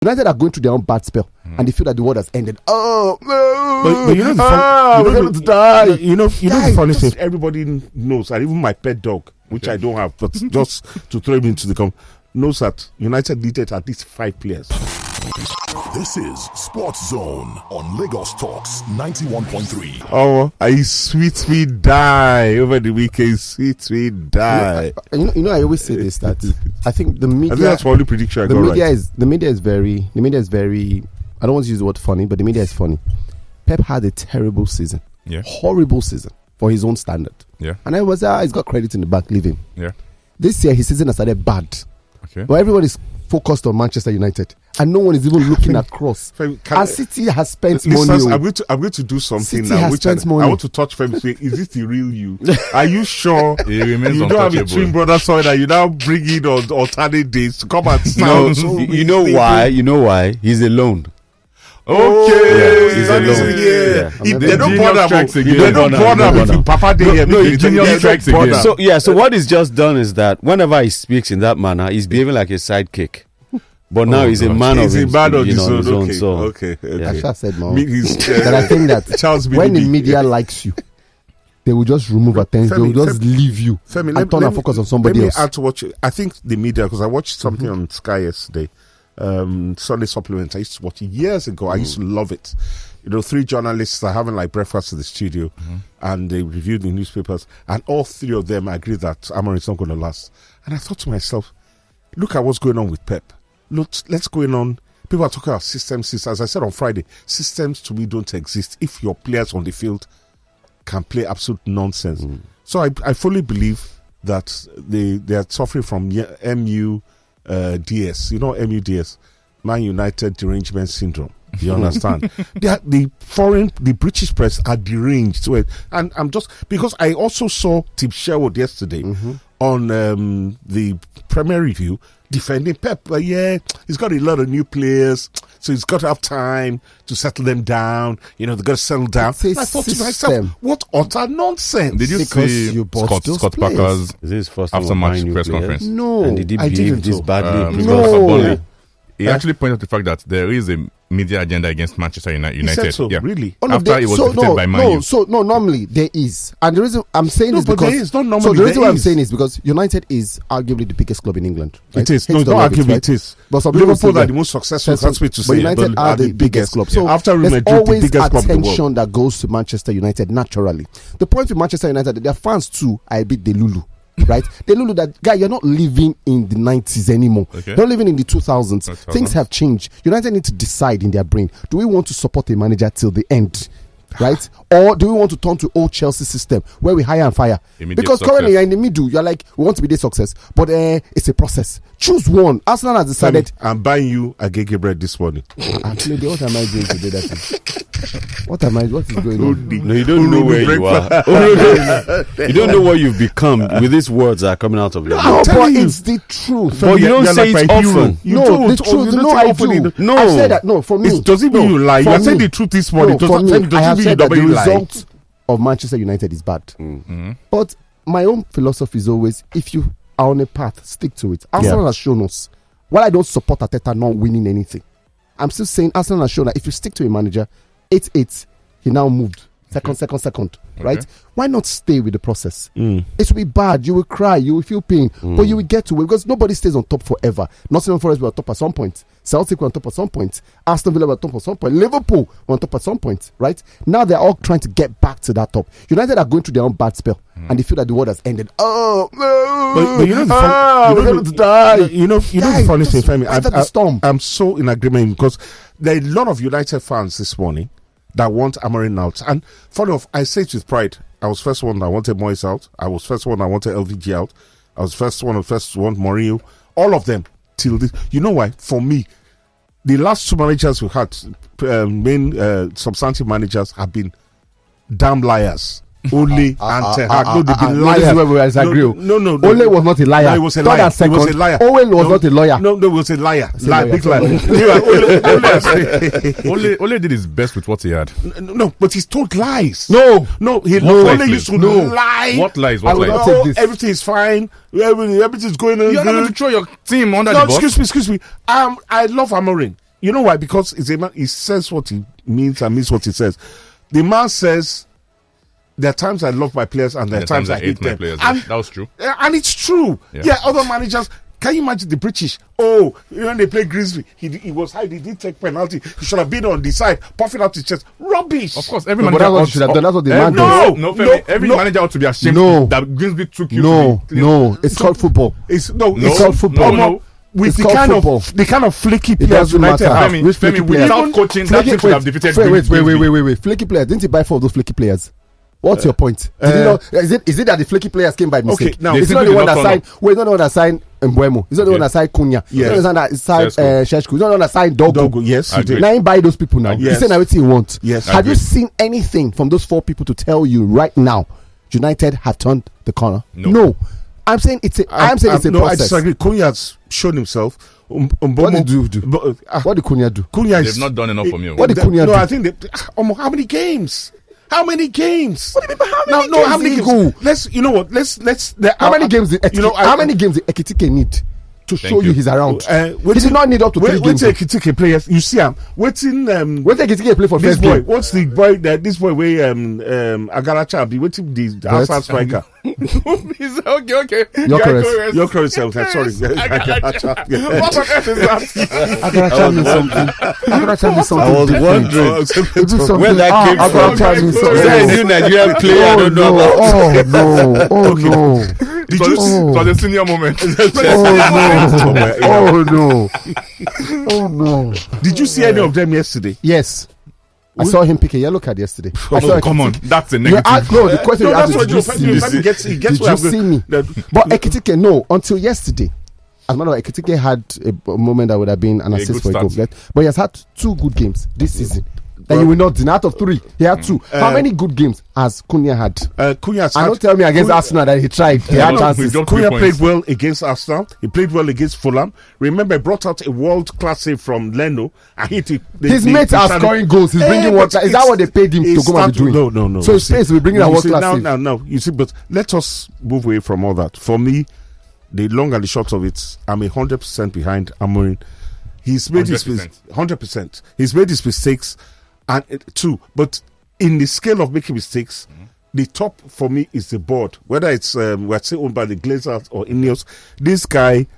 United are going through their own bad spell, and they feel that the world has ended. Oh, but you know we're going to die. You know the funny thing. Everybody knows, and even my pet dog, which I don't have, but just to throw him into the knows that United needed at least 5 players. This is Sports Zone on Lagos Talks 91.3. Oh, I sweet me die over the weekend. Sweet me die. You know, I always say this, that I think the media. I think that's the only prediction I got right. The media is very. I don't want to use the word funny, but the media is funny. Pep had a terrible season. Yeah. Horrible season for his own standard. Yeah. And I was he's got credit in the back, leave him. Yeah. This year his season has started bad. Okay. But everyone is focused on Manchester United, and no one is even looking across. And City has spent money. I'm going to do something City now. I want to touch Femi. Say, is this the real you? Are you sure He remains you don't have a twin brother son that you now bring in on alternate days to come and sound? You know why? You know why? He's alone. Okay, he's alone. Yeah. They don't bother. They don't bother with Papa Day. No, Junior strikes again. So what he's just done is that whenever he speaks in that manner, he's behaving like a sidekick. But now he's a man of his own. Okay. I should have said more. But I think that when the media likes you, they will just remove attention. They will just leave you and turn and focus on somebody else. Let me add to what I think the media, because I watched something on Sky yesterday. Sunday supplement. I used to watch it years ago. I used to love it. 3 journalists are having like breakfast in the studio, and they reviewed the newspapers, and all 3 of them agreed that Amorin is not going to last. And I thought to myself, look at what's going on with Pep. Look, let's going on. People are talking about systems. As I said on Friday, systems to me don't exist if your players on the field can play absolute nonsense. So I fully believe that they are suffering from MUDS. You know MUDS, Man United Derangement Syndrome. You understand? The British press are deranged. And I'm just, because I also saw Tim Sherwood yesterday on the Premier Review defending Pep. He's got a lot of new players, so he's got to have time to settle them down. They've got to settle down. I thought to myself, what utter nonsense. Did you see Scott Parker's after match press conference? No, and did he behave this badly? No. He actually pointed out the fact that there is a media agenda against Manchester United. He said so, really? After he was defeated by Man U. Normally there is. And the reason I'm saying is because... there is, not normally. So the reason why I'm saying is because United is arguably the biggest club in England. Right? It is. No, it's not arguably, it is. But Liverpool are the most successful. But United are the biggest club. So after there's always attention that goes to Manchester United naturally. The point with Manchester United, their fans too are a bit delulu. Right? They know that, guy, you're not living in the 90s anymore. Okay. You're living in the 2000s. Things have changed. United need to decide in their brain, do we want to support a manager till the end? Right? Or do we want to turn to old Chelsea system where we hire and fire? Because currently you're in the middle. You're like, we want to be the success, but it's a process. Choose one. Arsenal has decided. I'm buying you a Gege bread this morning. Actually, what am I doing today? What is going on? No, you don't know where you are. You don't know what you've become with these words that are coming out of your mouth. No, but it's the truth. But you don't say it often. No, the truth. No, I do. No, I said that. No, for me. Does it mean you lie? You are saying the truth this morning. For me, I have said that the result of Manchester United is bad. But my own philosophy is always, if you are on a path, stick to it. Arsenal has shown us. While I don't support Arteta not winning anything, I'm still saying Arsenal has shown that if you stick to a manager, 8-8, he now moved. Second, right? Why not stay with the process? It will be bad. You will cry. You will feel pain. But you will get to it because nobody stays on top forever. Nottingham Forest were on top at some point. Celtic were on top at some point. Aston Villa were on top at some point. Liverpool were on top at some point, right? Now they're all trying to get back to that top. United are going through their own bad spell. And they feel that the world has ended. Oh, no. But you know we're going to die. You know the funny thing, Femi. I'm so in agreement because there are a lot of United fans this morning that want Amorin out. And funny enough, I say it with pride. I was first one that wanted Moyes out. I was first one that wanted LVG out. I was first one to want Mourinho. All of them till this. You know why? For me, the last 2 managers we had, main substantive managers, have been damn liars. Ole and Ten Hag. No, they've been liars. This is where we disagree. No. Ole was not a liar. No, he was a liar. He was a liar. Ole was not a lawyer. No, he was a liar. Big liar. Ole did his best with what he had. No, but he's told lies. No. Ole used to lie. What lies? I will not take this. Everything is fine. Everything's going on. You're not going to throw your team under the bus. Excuse me. I love Amorin. You know why? Because it's a man. He says what he means and means what he says. The man says, there are times I love my players and there are times I hate them. And that was true. And it's true. Yeah, other managers. Can you imagine the British? Oh, when they play Grimsby, he was high. He did take penalty. He should have been on the side, puffing out his chest. Rubbish. Of course, every manager should have done. That's what the man does. Every manager ought to be ashamed that Grimsby took you. No, it's called football. It's called football. No. With the kind of flaky players United have. Femi, without coaching, that team should have defeated Grimsby. Wait. Flaky players. Didn't he buy 4 of those flaky players? What's your point? Is it that the flaky players came by mistake? Okay, now it's not the one that signed. Wait, not the one that signed Mbuemo. It's not the one that signed Cunha. Yes. It's not the one that signed Sheshko. It's not the one that signed Dogo. Yes, he did. Now he buy those people now. Yes. He said everything he wants. Yes. Have you seen anything from those 4 people to tell you right now United have turned the corner? No. I'm saying it's a process. I disagree. Cunha has shown himself. What did you do? What did Cunha do? They've not done enough for me. What did Cunha do? No, I think how many games? How many games? What do you mean? How many games? How many games did Ekitike need to show you he's around? He did not need up to 3 games. Wait till Ekitike players. You see him. Waiting. When Ekitike play for this first boy. game. What's the boy? This boy where Agaracha be waiting the outside striker. Okay. Your correct. Sorry. Agaracha. What on earth is that? Agaracha means something. I was wondering where that came from. Agaracha means something. Is that a new Nigerian player? I don't know about. Oh no. It was a senior moment. Oh no. Did you see any of them yesterday? Yes. I saw him pick a yellow card yesterday. Come on, that's a negative. The question you asked is, did you see me? But Ekitike, no, until yesterday. As a matter of fact, Ekitike had a moment that would have been an assist for a goal. But he has had 2 good games this season. That you will not deny. Out of 3, he had 2. How many good games has Cunha had? Don't tell me against Arsenal that he tried. He had chances. Cunha played well against Arsenal. He played well against Fulham. Remember, he brought out a world-class save from Leno. His mates are scoring goals. He's bringing water. Is that what they paid him to go and be doing? No. So his space will be bringing a world-class save. No. You see, but let us move away from all that. For me, the long and the short of it, I'm 100% behind Amorin. He's made 100%. He's made his mistakes. And 2, but in the scale of making mistakes, the top for me is the board. Whether it's we're still owned by the Glazers or Ineos, this guy,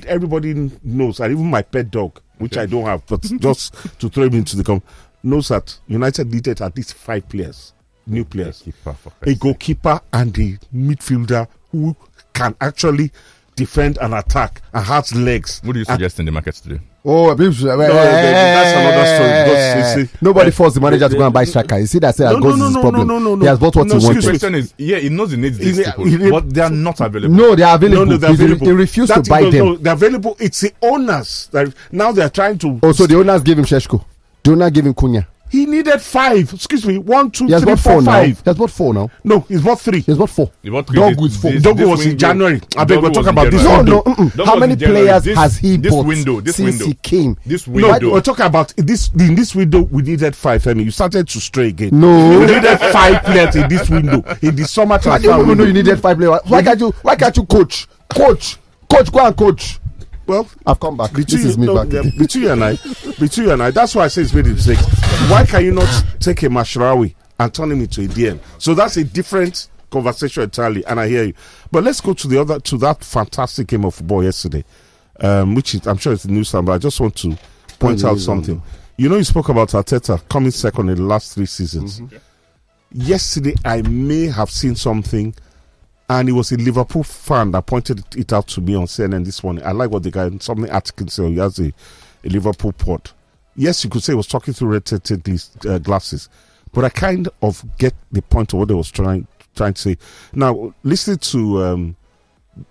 everybody knows, and even my pet dog, which I don't have, but just to throw him into the com, knows that United needed at least 5 players, new players, a goalkeeper and a midfielder who can actually defend and attack and has legs. What do you suggest in the market today? That's another story. Nobody forced the manager to go and buy striker. You see that? No. He has bought what he wants. The question is, he knows he needs these people, but they are not available. No, they are available. He refused to buy them. No, they're available. It's the owners that now they are trying to. So the owners gave him Sheshko. The owner gave him Cunha. He needed 5. Excuse me, 1, 2, 3, 4, 5. He has bought 4 now. No, he's bought 3. He's bought 4. Dogo is 4. Dogo was in January. I beg we're talking about this window. How many players has he bought since he came? This window. We're talking about this. In this window, we needed 5. I mean, you started to stray again. No, we needed 5 players in this window. In the summer transfer window. I didn't know you needed 5 players. Why can't you coach? Coach, go and coach. Well, I've come back. This is me back. Between you and I, that's why I say it's made a mistake. Why can you not take a Mashraoui and turn him into a DM? So that's a different conversation entirely, and I hear you. But let's go to that fantastic game of football yesterday, which is, I'm sure it's the news time, but I just want to point out something. You know, you spoke about Arteta coming second in the last 3 seasons. Yesterday, I may have seen something. And it was a Liverpool fan that pointed it out to me on CNN this morning. I like what the guy, something Atkinson said. He has a Liverpool pod. Yes, you could say he was talking through red-tinted glasses. But I kind of get the point of what they was trying to say. Now, listening to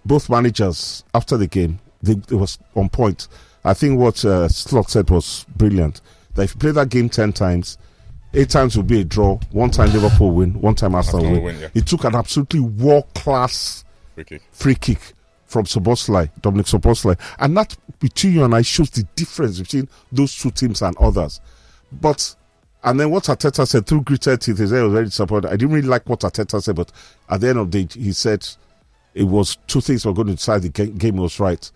both managers after the game, it was on point. I think what Slot said was brilliant. That if you play that game 10 times, 8 times will be a draw. 1 time Liverpool win. 1 time Arsenal win. Yeah. It took an absolutely world-class free kick from Dominic Szoboszlai. And that, between you and I, shows the difference between those 2 teams and others. And then what Arteta said, through gritted teeth, he said he was very disappointed. I didn't really like what Arteta said, but at the end of the day, he said it was 2 things were going to decide the game was right.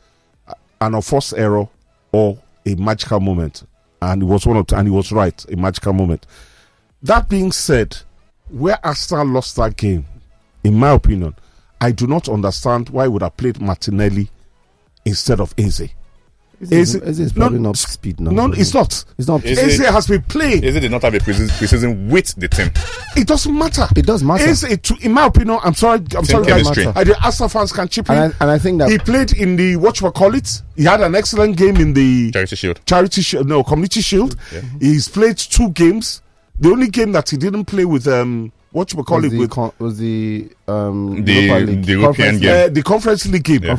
An unforced error or a magical moment, and it was and he was right, a magical moment. That being said, where Arsenal lost that game, in my opinion, I do not understand why would have played Martinelli instead of Eze. Eze is probably not speed now. No, it's not. It's not. Eze has been playing. Eze did not have a preseason with the team. It doesn't matter. It does matter. Eze, in my opinion, I'm sorry, guys. The Arsenal fans can chip in. And I think that he played in the whatchamacallit. He had an excellent game in the Community Shield. Yeah. He's played 2 games. The only game that he didn't play with was the European game, the Conference League game. Yeah.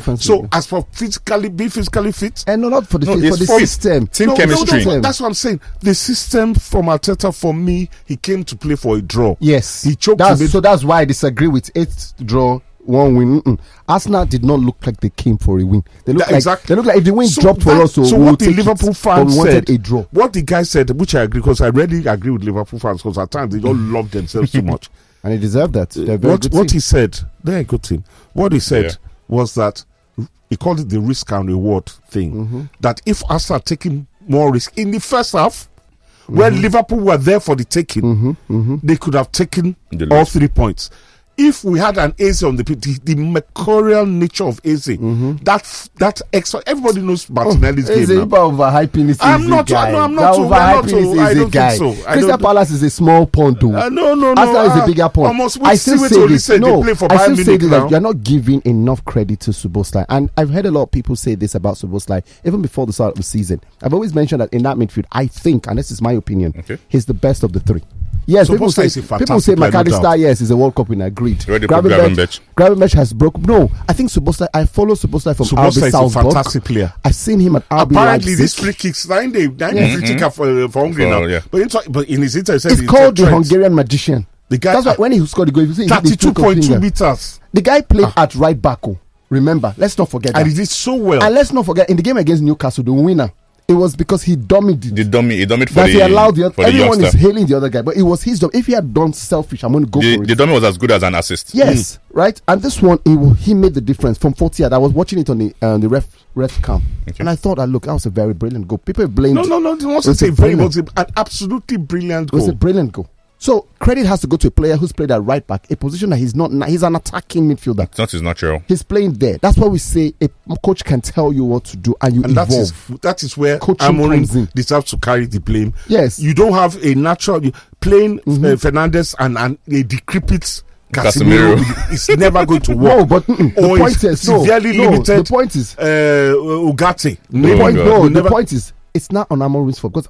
As for being physically fit, and not for the system, team chemistry. That's what I'm saying. The system from Arteta, for me, he came to play for a draw. Yes, he choked. So that's why I disagree with 8th draw. 1 win. Arsenal did not look like they came for a win. They look like if the win dropped for us. So what the Liverpool fans said, a draw. What the guy said, which I agree, because I really agree with Liverpool fans, because at times they don't love themselves too much, and they deserve that. What he said, they're a good team. What he said was that he called it the risk and reward thing. That if Arsenal taking more risk in the first half, when Liverpool were there for the taking, they could have taken all 3 points. If we had an Eze on the pitch, the mercurial nature of Eze, that extra. Everybody knows Martinelli's game. Eze overhyping this. I'm not. I don't think so. Crystal Palace is a small pond, though. No. Arsenal is a bigger pond. I still say this. That you're not giving enough credit to Szoboszlai, and I've heard a lot of people say this about Szoboszlai even before the start of the season. I've always mentioned that in that midfield, I think, and this is my opinion, he's the best of the 3. Yes, people say McAllister, yes, is a World Cup winner. Agreed. Gravenberch has broken. No, I think Szoboszlai. I follow Szoboszlai from RB Salzburg. Is a fantastic player. I've seen him at RB Apparently, these free kicks, 9 free kick for Hungary now. Yeah. But in his interview, it's called the Hungarian magician. The guy, that's why when he scored the goal, 32.2 meters. The guy played at right back. Remember, let's not forget that. And he did so well. And let's not forget, in the game against Newcastle, the winner, it was because he dummied it. He dummied for he allowed everyone is hailing the other guy, but it was his job. If he had done selfish, I'm going to go for it. The dummy was as good as an assist. Yes, right. And this one, he made the difference from 40 yards. I was watching it on the ref cam, and I thought, that was a very brilliant goal. People blamed. No. It wasn't it was an absolutely brilliant goal. It was a brilliant goal. So credit has to go to a player who's played at right back, a position that he's not. He's an attacking midfielder. It's not his natural. He's playing there. That's why we say a coach can tell you what to do, and you evolve. That is where Amorin deserves to carry the blame. Yes, you don't have a natural playing Fernandes and a decrepit Casemiro is never going to work. No, but the point is severely limited. The point is Ugarte. The point is. It's not on Amorin's fault, because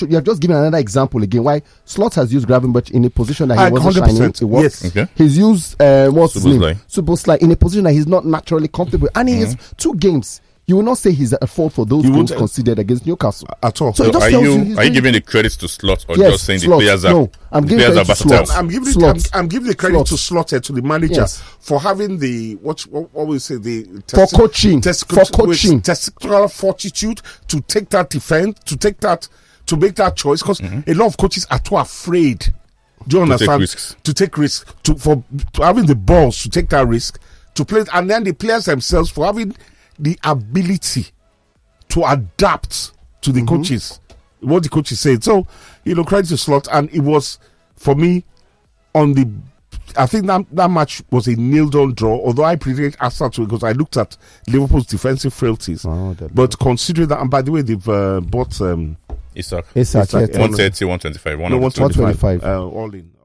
you have just given another example again why Slot has used Gravenberch in a position that he wasn't shining. It works. Yes. Okay. He's used Szoboszlai in a position that he's not naturally comfortable, and he has 2 games. You will not say he's at fault for those goals considered against Newcastle at all. So are you giving the credit to Slot, or just saying the players are? No, I'm giving the credit to I'm giving the credit to Slot, to the manager, for having the what we say testicular fortitude to take that defense, to make that choice, because a lot of coaches are too afraid. Do you understand? To take risks, for having the balls to take that risk, to play, and then the players themselves for having the ability to adapt to the coaches, what the coaches said. So, credit to Slot, and it was, for me, I think that match was a nil-down draw, although I predicted Arsenal to, because I looked at Liverpool's defensive frailties. But considering that, and by the way, they've bought Isak, 130, 125, 125, all in.